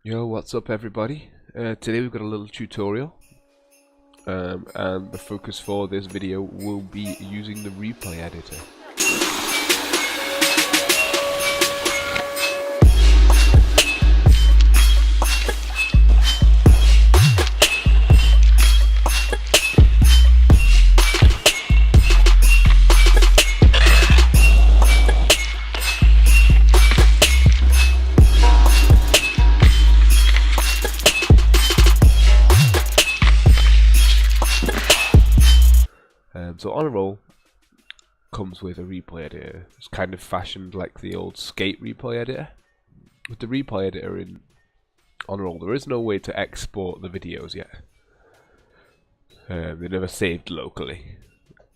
Yo, what's up everybody? Today we've got a little tutorial and the focus for this video will be using the replay editor. So On a Roll comes with a replay editor. It's kind of fashioned like the old skate replay editor. With the replay editor in On a Roll, there is no way to export the videos yet. They're never saved locally.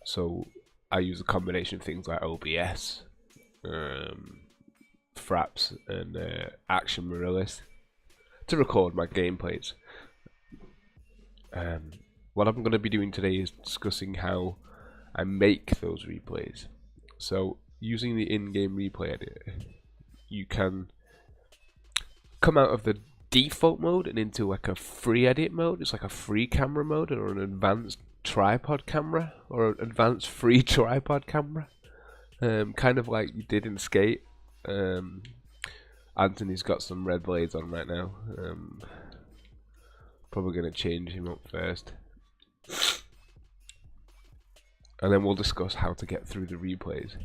So I use a combination of things like OBS, Fraps, and Action Marillis to record my gameplays. What I'm going to be doing today is discussing how I make those replays. So using the in-game replay editor, you can come out of the default mode and into like a free edit mode. It's like a free camera mode or an advanced tripod camera or an advanced free tripod camera, kind of like you did in Skate. Anthony's got some red blades on right now. Probably going to change him up first. And then we'll discuss how to get through the replays.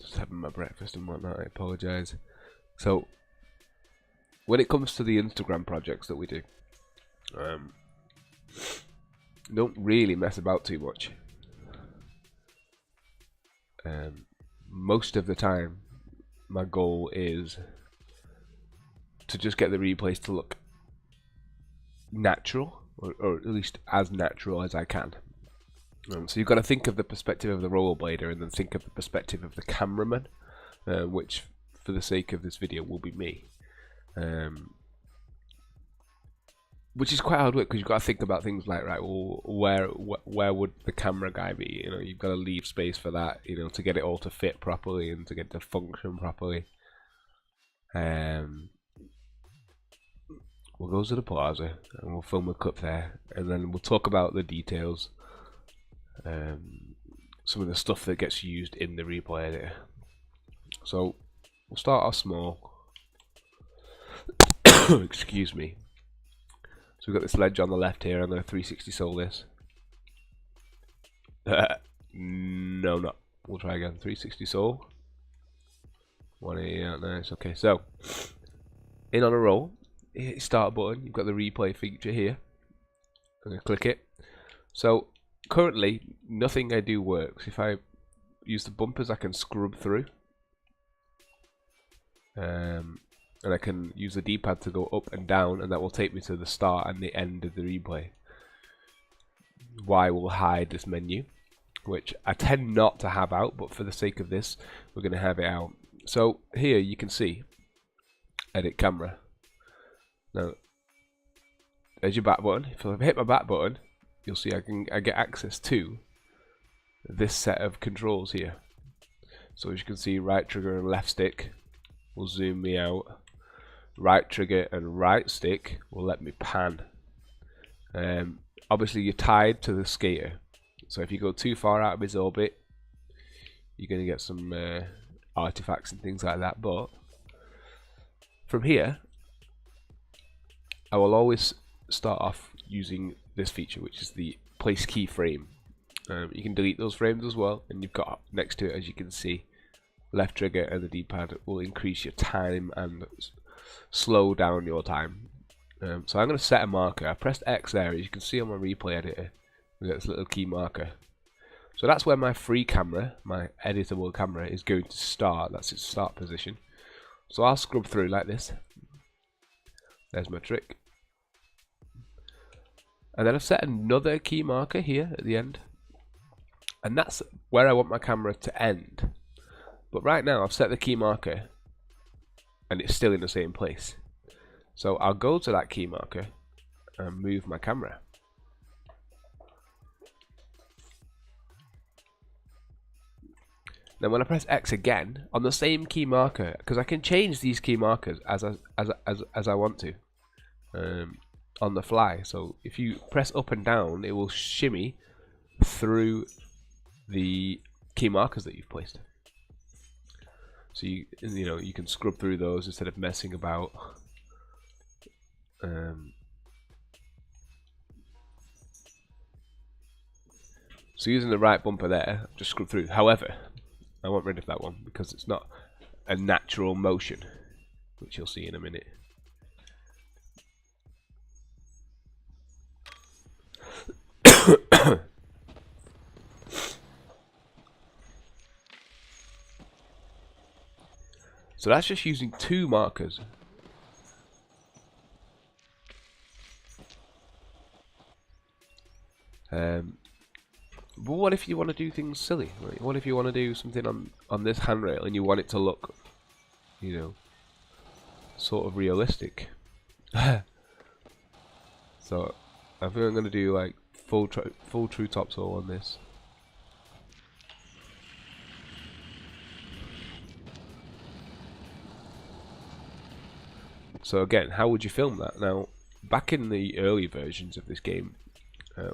Just having my breakfast and whatnot, I apologise. So, when it comes to the Instagram projects that we do, don't really mess about too much. Most of the time, my goal is to just get the replays to look natural, or at least as natural as I can. So you've got to think of the perspective of the rollerblader and then think of the perspective of the cameraman, which for the sake of this video will be me. Which is quite hard work because you've got to think about things like, right, well, where would the camera guy be? You know, you've got to leave space for that, you know, to get it all to fit properly and to get it to function properly. We'll go to the plaza and we'll film a clip there, and then we'll talk about the details, some of the stuff that gets used in the replay editor. So we'll start off small. Excuse me. So we've got this ledge on the left here. I'm going to 360 soul this. No, not. We'll try again. 360 soul. 180, nice. Okay, so in On a Roll, hit start button, you've got the replay feature here. I'm going to click it. So currently nothing I do works. If I use the bumpers, I can scrub through, and I can use the D-pad to go up and down, and that will take me to the start and the end of the replay. Y will hide this menu, which I tend not to have out, but for the sake of this we're going to have it out. So here you can see edit camera. Now, there's your back button. If I hit my back button, you'll see I get access to this set of controls here. So as you can see, right trigger and left stick will zoom me out. Right trigger and right stick will let me pan. Obviously, you're tied to the skater. So if you go too far out of his orbit, you're going to get some artifacts and things like that. But from here, I will always start off using this feature, which is the place keyframe. You can delete those frames as well, and you've got next to it, as you can see, left trigger and the D-pad will increase your time and slow down your time. So I'm going to set a marker. I pressed X there, as you can see on my replay editor. We've got this little key marker. So that's where my free camera, my editable camera, is going to start. That's its start position. So I'll scrub through like this. There's my trick. And then I've set another key marker here at the end. And that's where I want my camera to end. But right now I've set the key marker and it's still in the same place. So I'll go to that key marker and move my camera. Then when I press X again on the same key marker, because I can change these key markers as I want to on the fly. So if you press up and down, it will shimmy through the key markers that you've placed. So you can scrub through those instead of messing about. So using the right bumper there, just scrub through. However, I want rid of that one because it's not a natural motion, which you'll see in a minute. So that's just using 2 markers. But what if you want to do things silly? Right? What if you want to do something on this handrail and you want it to look, sort of realistic? So I think I'm going to do like full true topsail on this. So again, how would you film that? Now, back in the early versions of this game,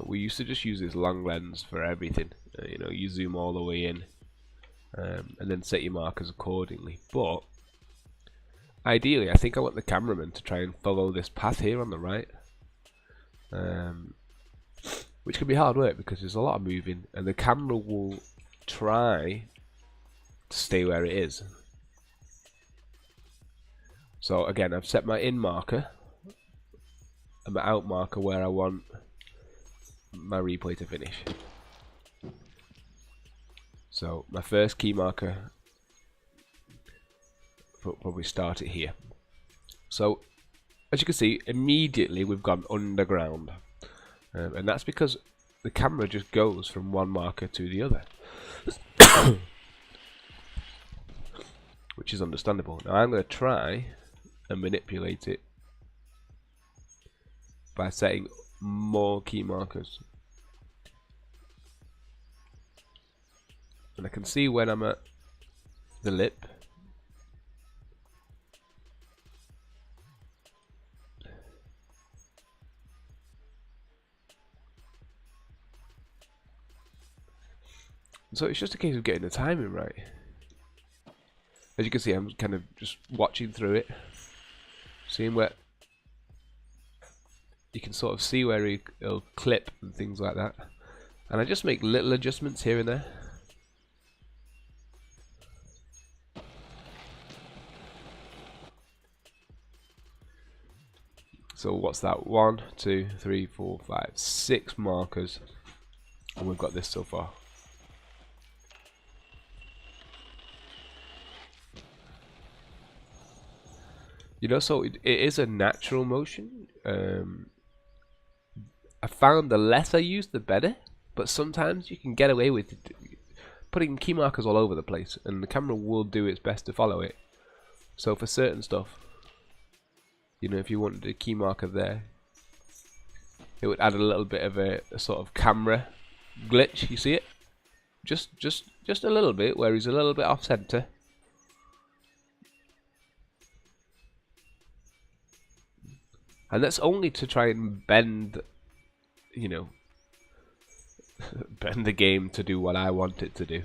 we used to just use this long lens for everything. You zoom all the way in, and then set your markers accordingly. But ideally, I think I want the cameraman to try and follow this path here on the right, which can be hard work because there's a lot of moving, and the camera will try to stay where it is. So again, I've set my in marker and my out marker where I want my replay to finish. So my first key marker, will probably start it here. So as you can see, immediately we've gone underground, and that's because the camera just goes from one marker to the other. Which is understandable. Now I'm going to try and manipulate it by setting more key markers, and I can see when I'm at the lip, so it's just a case of getting the timing right. As you can see, I'm kind of just watching through it, seeing where you can sort of see where it'll clip and things like that, and I just make little adjustments here and there. So what's that? 1, 2, 3, 4, 5, 6 markers, and we've got this so far. So it is a natural motion. I found the less I use, the better. But sometimes you can get away with putting key markers all over the place, and the camera will do its best to follow it. So for certain stuff, if you wanted a key marker there, it would add a little bit of a sort of camera glitch. You see it? Just a little bit, where he's a little bit off center. And that's only to try and bend, bend the game to do what I want it to do.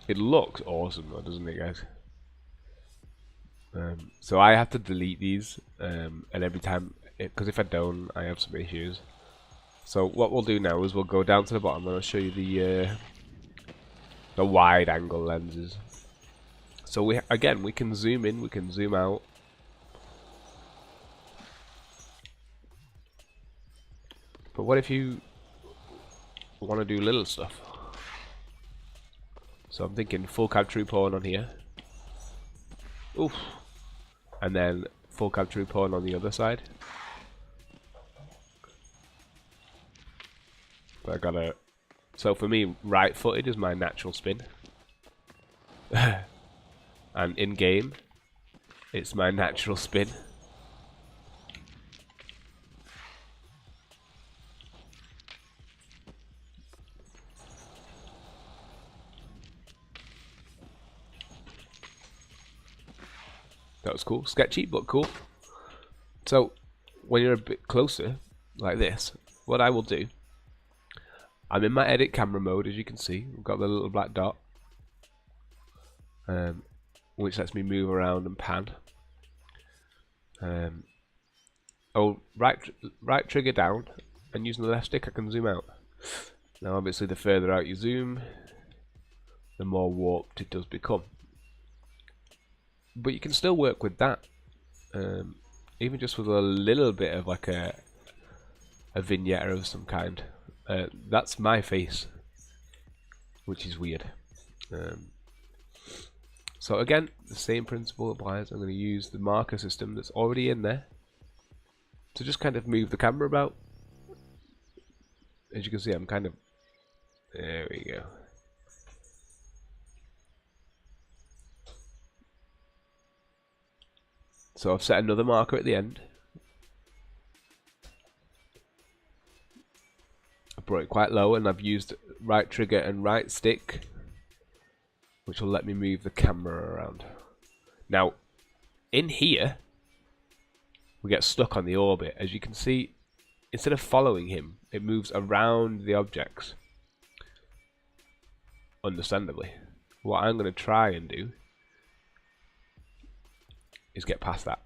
It looks awesome though, doesn't it, guys? So I have to delete these, and every time, because if I don't, I have some issues. So what we'll do now is we'll go down to the bottom and I'll show you the wide angle lenses. So we can zoom in, we can zoom out. But what if you want to do little stuff? So I'm thinking full cab troop on here. Oof. And then full cab troop on the other side. But I gotta. So for me, right footed is my natural spin. And in game, it's my natural spin. That was cool. Sketchy, but cool. So, when you're a bit closer, like this, what I will do, I'm in my edit camera mode, as you can see. We've got the little black dot, which lets me move around and pan. Right trigger down, and using the left stick I can zoom out. Now obviously the further out you zoom, the more warped it does become. But you can still work with that, even just with a little bit of like a vignette of some kind. That's my face, which is weird. So again, the same principle applies. I'm going to use the marker system that's already in there to just kind of move the camera about. As you can see, I'm kind of... There we go. So I've set another marker at the end. I brought it quite low, and I've used right trigger and right stick, which will let me move the camera around. Now, in here, we get stuck on the orbit. As you can see, instead of following him, it moves around the objects. Understandably. What I'm going to try and do is get past that.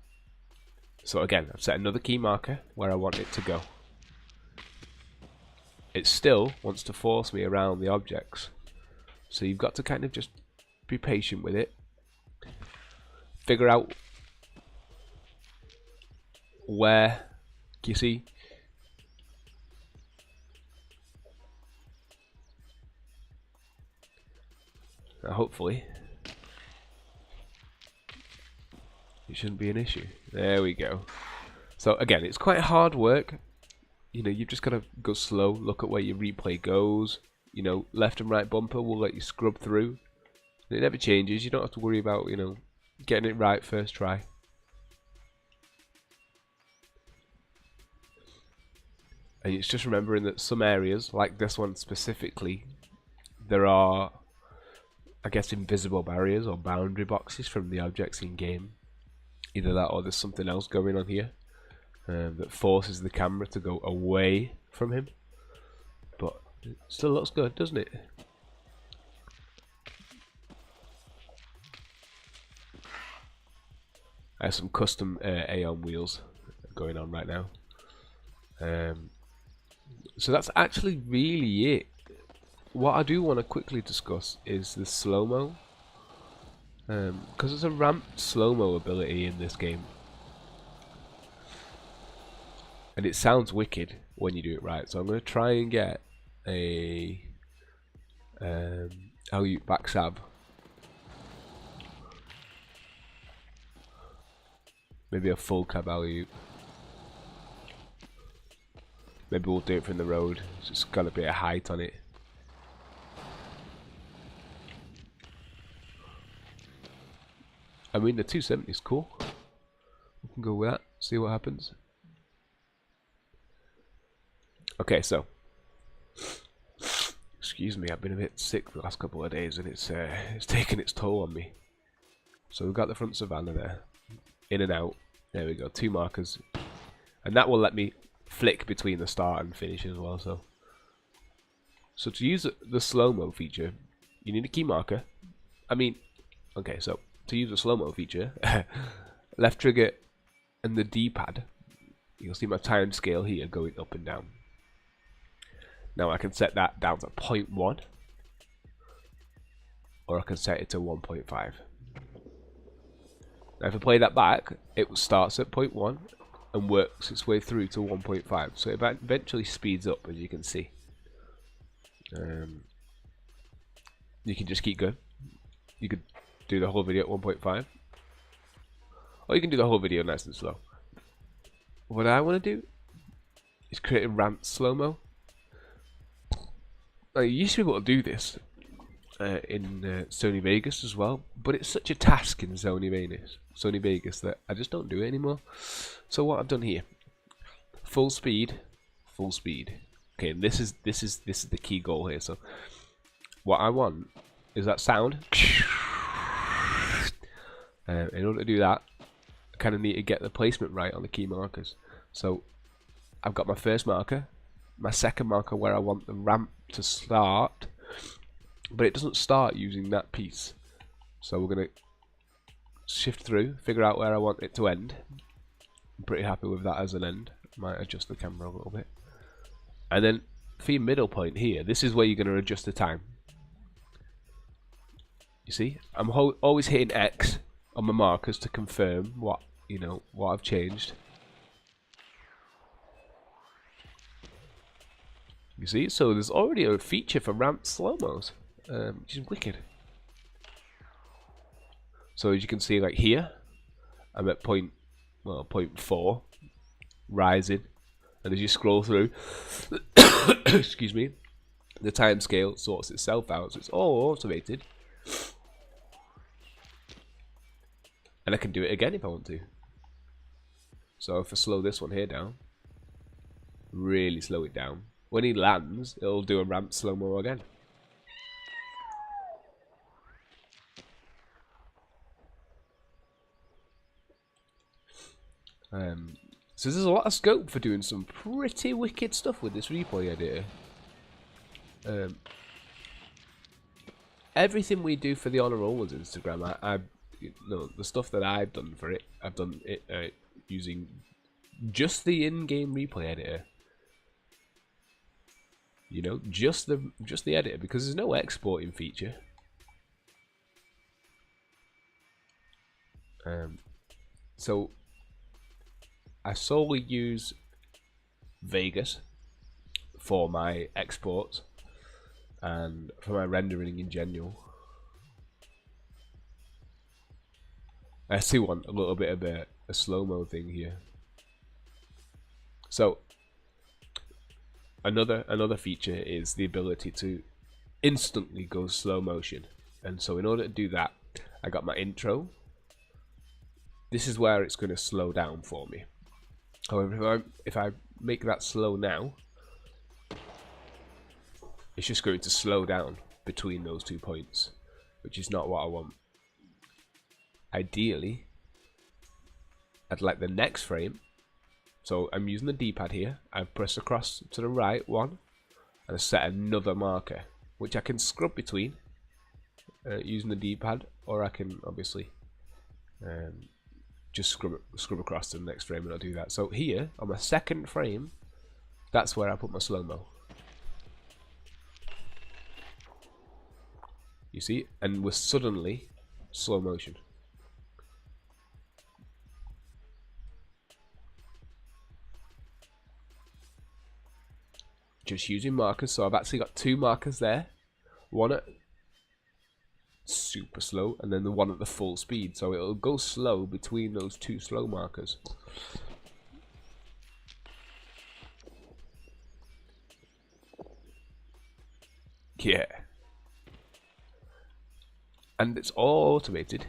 So again, I've set another key marker where I want it to go. It still wants to force me around the objects. So you've got to kind of just be patient with it. Figure out where, you see, hopefully it shouldn't be an issue. There we go. So again, it's quite hard work. You know, you've just got to go slow, look at where your replay goes. You know, left and right bumper will let you scrub through. It never changes. You don't have to worry about, you know, getting it right first try. And it's just remembering that some areas, like this one specifically, there are, I guess, invisible barriers or boundary boxes from the objects in game. Either that or there's something else going on here that forces the camera to go away from him. But it still looks good, doesn't it? I have some custom Aeon wheels going on right now. So that's actually really it. What I do want to quickly discuss is the slow-mo. Because there's a ramped slow-mo ability in this game. And it sounds wicked when you do it right. So I'm going to try and get a alley-oop back sab. Maybe a full cab alley-oop. Maybe we'll do it from the road. It's just got a bit of height on it. I mean, the 270 is cool. We can go with that, see what happens. Okay, so excuse me, I've been a bit sick the last couple of days, and it's taken its toll on me. So we've got the front savannah there, in and out. There we go, 2 markers, and that will let me flick between the start and finish as well. So to use the slow-mo feature, you need a key marker. I mean, okay, so to use the slow-mo feature, left trigger and the D-pad, you'll see my time scale here going up and down. Now I can set that down to 0.1, or I can set it to 1.5. Now if I play that back, it starts at 0.1 and works its way through to 1.5, so it eventually speeds up, as you can see. You can just keep going. You could do the whole video at 1.5, or you can do the whole video nice and slow. What I want to do is create a ramped slow-mo. Now, you used to be able to do this in Sony Vegas as well, but it's such a task in Sony Vegas that I just don't do it anymore. So what I've done here, full speed. Okay, and this is the key goal here. So what I want is that sound. In order to do that, I kind of need to get the placement right on the key markers. So I've got my first marker, my second marker where I want the ramp to start, but it doesn't start using that piece. So we're going to shift through, figure out where I want it to end. I'm pretty happy with that as an end. Might adjust the camera a little bit. And then for your middle point here, this is where you're going to adjust the time. You see, I'm always hitting X on my markers to confirm what I've changed. You see, so there's already a feature for ramped slow-mos, which is wicked. So as you can see, like here, I'm at point 4, rising, and as you scroll through, excuse me, the time scale sorts itself out, so it's all automated. And I can do it again if I want to. So if I slow this one here down, really slow it down, when he lands, it'll do a ramp slow-mo again. So there's a lot of scope for doing some pretty wicked stuff with this replay editor. Everything we do for the On Rollers Instagram, the stuff that I've done for it, I've done it using just the in-game replay editor. You know, just the editor, because there's no exporting feature. So I solely use Vegas for my exports and for my rendering in general. I still want a little bit of a slow-mo thing here. So another feature is the ability to instantly go slow motion, and so in order to do that, I got my intro. This is where it's going to slow down for me. However, if I make that slow now, it's just going to slow down between those 2 points, which is not what I want. Ideally, I'd like the next frame. So I'm using the D-pad here. I press across to the right one, and I set another marker, which I can scrub between using the D-pad, or I can obviously just scrub across to the next frame, and I'll do that. So here on my second frame, that's where I put my slow-mo. You see, and we're suddenly slow motion. Just using markers, so I've actually got 2 markers there, one at super slow and then the one at the full speed, so it'll go slow between those 2 slow markers. Yeah, and it's all automated.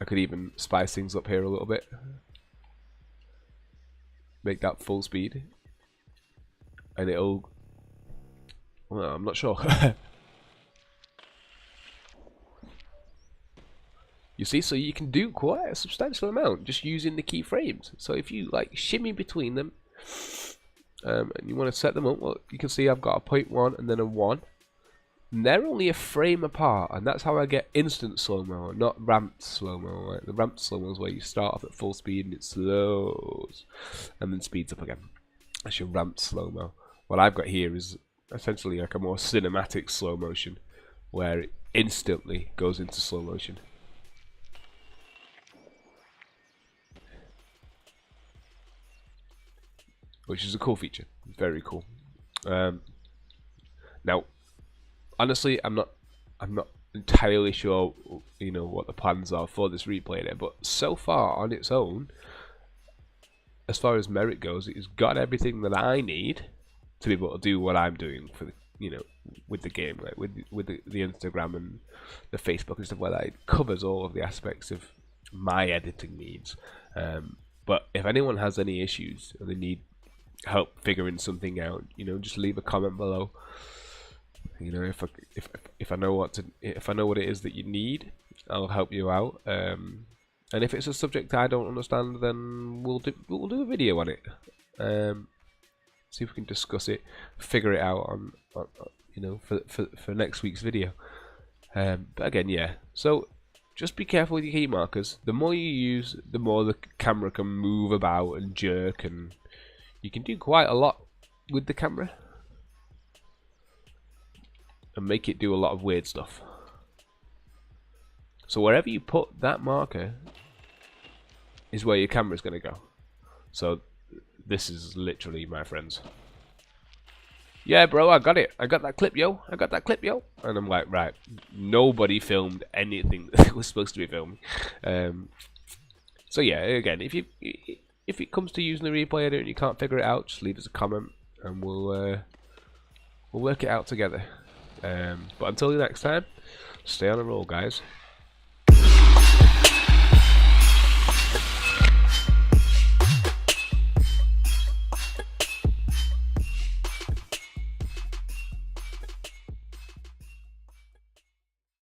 I could even spice things up here a little bit. Make that full speed. And it'll... well, I'm not sure. You see, so you can do quite a substantial amount just using the keyframes. So if you like shimmy between them, and you want to set them up, well, you can see I've got a 0.1 and then a 1. And they're only a frame apart, and that's how I get instant slow-mo, not ramped slow-mo. Like the ramped slow-mo is where you start off at full speed and it slows, and then speeds up again. That's your ramped slow-mo. What I've got here is essentially like a more cinematic slow motion, where it instantly goes into slow motion. Which is a cool feature, very cool. Now, honestly, I'm not entirely sure, you know, what the plans are for this replay there, but so far on its own, as far as merit goes, it's got everything that I need to be able to do what I'm doing for the, you know, with the game, like with the Instagram and the Facebook and stuff like that. It covers all of the aspects of my editing needs. But if anyone has any issues or they need help figuring something out, you know, just leave a comment below. You know, if I know what it is that you need, I'll help you out. And if it's a subject I don't understand, then we'll do a video on it. See if we can discuss it, figure it out on you know, for next week's video. But again, yeah. So just be careful with your key markers. The more you use, the more the camera can move about and jerk, and you can do quite a lot with the camera and make it do a lot of weird stuff. So wherever you put that marker is where your camera's going to go. So this is literally, my friends. Yeah, bro, I got it. I got that clip, yo. I got that clip, yo. And I'm like, right, nobody filmed anything that was supposed to be filmed. So yeah, again, if it comes to using the replay and you can't figure it out, just leave us a comment and we'll work it out together. But until next time, stay on the roll, guys.